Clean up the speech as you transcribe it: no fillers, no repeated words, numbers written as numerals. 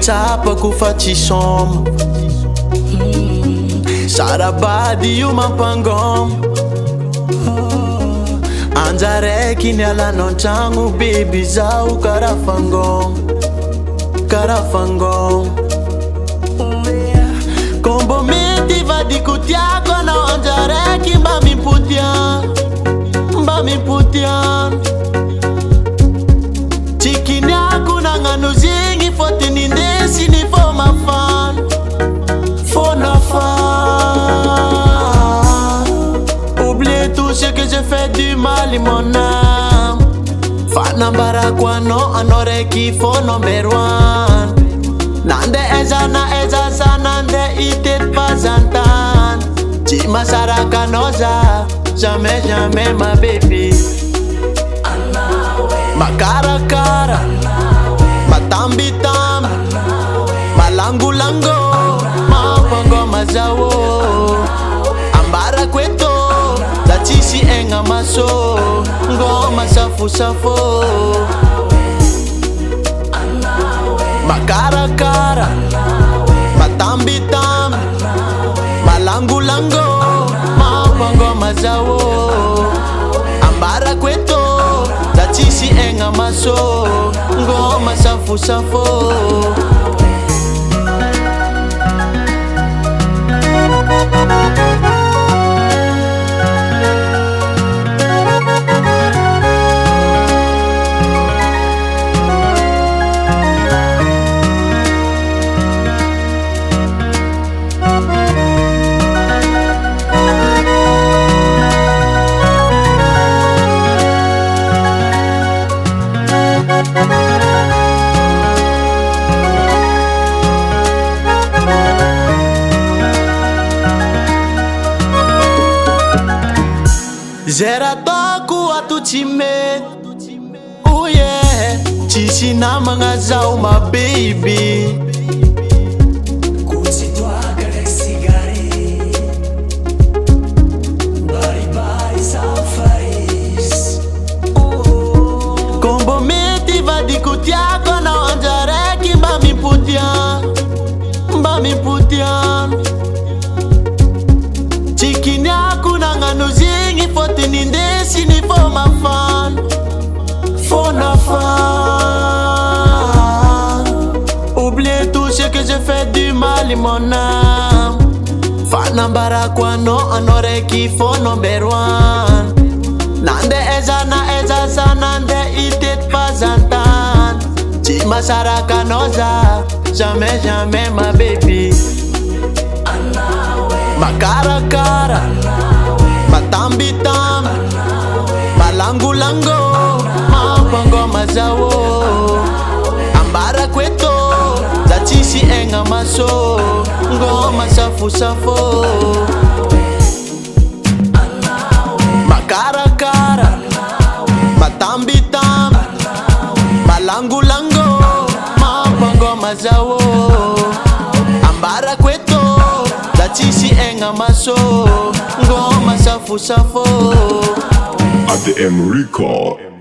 matsapa kufa tsy soma. Sarabady io mampangoma. Anjaraiky nialanao antragno baby zao karaha fangoma, karaha fangoma. Kombo mety vadiko tiako anao anjaraiky mba mimpodiano, mba mimpodiano. Tsy kiniako nagnano zegny fôtony indesiny fô mafana, fô nafana. Oublie tout ce que j'ai fait du mal mon âme. Fanambarako anao raiky fô number one. Nande eza na eza sa nande itety fazantany. Tsy mahasaraka anao za, jamais jamais ma baby. Makarakara, matambitamby, malangolango, mampangoma zao. Ambarako eto za tsisy egna maso, ngoma safosafo. Makarakara, matambitamby, malangolango, mampangoma zao. Ambarako eto za tsisy egna maso, ngoma safosafo. Zay raha ataoko ato tsy mety, oh yeah. Tsisy namagna zao ma baby. Kutsitwaka like cigarette, bari safaris. Kombo mety vadiko tiako anao anjaraiky mba mimpodiano, mba mimpodiano. Tsy kiniako nagnano zegny fôtony indesiny fô mafana, fô nafana. Oublie tout ce que j'ai fait du mal mon âme. Fanambarako anao raiky fô number one. Nande eza na eza sa nande itety fazantany. Tsy mahasaraka anao za, jamais jamais ma baby. Makarakara, matambitamby, malangolango, mampangoma zao. Ambarako eto za tsisy egna maso, ngoma safosafo. Makarakara, matambitamby, malangolango, mampangoma zao. Ambarako eto za tsisy egna maso, ngoma safosafo. ADM Record.